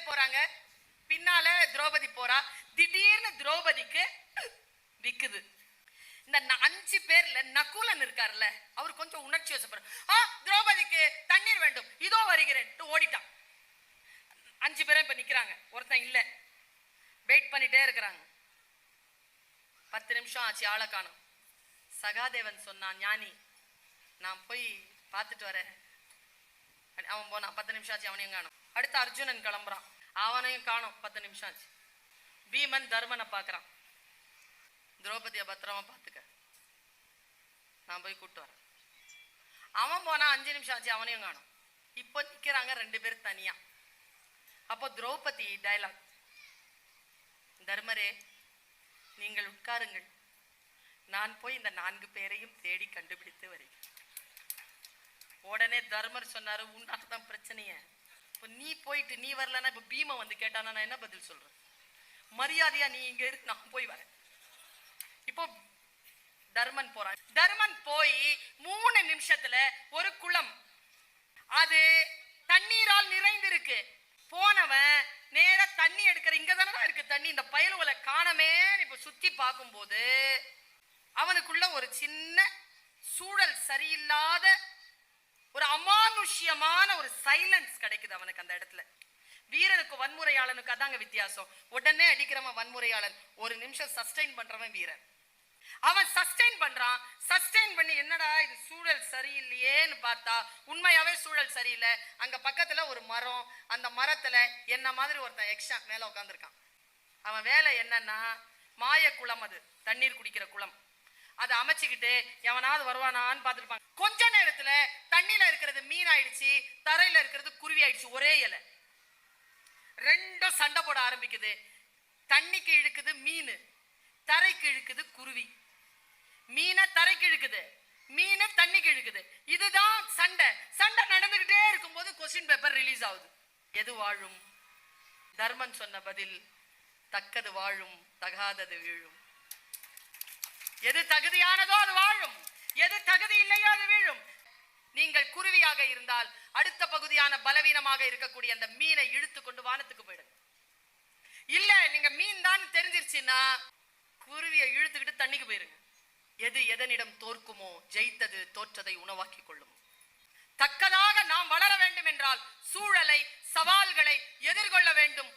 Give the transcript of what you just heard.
போறாங்க, பின்னால திரௌபதி போறா. திடீர்னு திரௌபதிக்கு விக்குது. இந்த 5 பேர்ல நகுலன் இருக்கார்ல, அவர் கொஞ்சம் உணர்ச்சி வசப்படுற, திரௌபதிக்கு தண்ணீர் வேண்டும், இதோ வருகிறேன் ஓடிட்டான். 5 பேரும் இப்ப நிக்கிறாங்க, ஒருத்தன் இல்ல, வெயிட் பண்ணிட்டே இருக்கிறாங்க. 10 நிமிஷம் ஆச்சு, ஆளை காணும். சகாதேவன் சொன்னான், ஞானி நான் போய் பார்த்துட்டு வரேன். அவன் போனான், 10 நிமிஷம் ஆச்சு, அவனையும் காணும். அடுத்து அர்ஜுனன் கிளம்புறான், அவனையும் காணும், 10 நிமிஷம் ஆச்சு. பீமன் தர்மனை பார்க்கறான், திரௌபதியை பத்திரமா பார்த்துக்க, நான் போய் கூட்டு வரேன். அவன் போனா 5 நிமிஷம் ஆச்சு, அவனையும் காணும். இப்போ நிக்கிறாங்க 2 பேர் தனியா. அப்போ திரௌபதி டயலாக், தர்மரே நீங்கள் உட்காருங்கள், நான் போய் இந்த 4 பேரையும் தேடி கண்டுபிடித்து வருகிறேன். உடனே தர்மர் சொன்னாரு, உன்னாலதான் பிரச்சனைய, இப்போ நீ போயிட்டு நீ வரலன்னா இப்ப பீம வந்து கேட்டானா நான் என்ன பதில் சொல்றேன்? மரியாதையா நீ இங்க இருக்கு, நான் போய் வரேன். இப்போ தர்மன் போறான். தர்மன் போய் 3 நிமிஷத்துல ஒரு குளம், அது தண்ணீரால் நிறைந்திருக்கு. போனவன் நேரா தண்ணி எடுக்கிற, இங்க தானே இருக்கு தண்ணி, இந்த பயலுவலை காணமே. இப்ப சுத்தி பார்க்கும் போது அவனுக்குள்ள ஒரு சின்ன சூழல் சரியில்லாத ஒரு அமானுஷ்யமான ஒரு சைலன்ஸ் கிடைக்குது அவனுக்கு அந்த இடத்துல. வீரனுக்கு வன்முறையாளனுக்கு அதாங்க வித்தியாசம். உடனே அடிக்கிறவன் வன்முறையாளன், 1 நிமிஷம் சஸ்டெயின் பண்றவன் வீரன். அவன் சஸ்டெயின் பண்றான். சஸ்டெயின் பண்ணி என்னடா இது சூழல் சரியில்லையேன்னு பார்த்தா உண்மையாவே சூழல் சரியில்லை. அங்க பக்கத்துல ஒரு மரம், அந்த மரத்துல என்ன மாதிரி ஒருத்தன் எக்ஸ்ட்ரா மேல உட்காந்துருக்கான். அவன் வேலை என்னன்னா, மாய குளம், அது தண்ணீர் குடிக்கிற குளம், அதை அமைச்சுக்கிட்டு எவனாவது வருவானான்னு பார்த்துருப்பாங்க. கொஞ்ச நேரத்துல தண்ணியில இருக்கிறது மீன் ஆயிடுச்சு, தரையில இருக்கிறது குருவி ஆயிடுச்சு. ஒரே இலை, ரெண்டும் சண்டை போட ஆரம்பிக்குது. தண்ணிக்கு இழுக்குது மீன், தரைக்கு இழுக்குது குருவி. மீனை தரைக்கு இழுக்குது, மீன் தண்ணிக்கு இழுக்குது. இதுதான் சண்டை. சண்டை நடந்துகிட்டே இருக்கும் போது கொஸ்டின் பேப்பர் ரிலீஸ் ஆகுது. எது வாழும்? தர்மன் சொன்ன பதில், தக்கது வாழும், தகாதது வீழும். எது தகுதியானதோ அது வாழும், எது தகுதி இல்லையோ அது வீழும். நீங்கள் குருவியாக இருந்தால் அடுத்த பகுதியான பலவீனமாக இருக்கக்கூடிய அந்த மீனை இழுத்து கொண்டு வானத்துக்கு போயிடுங்க. இல்ல நீங்க மீன் தான் தெரிஞ்சிருச்சுன்னா குருவியை இழுத்துக்கிட்டு தண்ணிக்கு போயிருங்க. எது எதனிடம் தோற்குமோ, ஜெயித்தது தோற்றதை உணவாக்கி கொள்ளும். தக்கதாக நாம் வளர வேண்டும் என்றால் சூழலை, சவால்களை எதிர்கொள்ள வேண்டும்.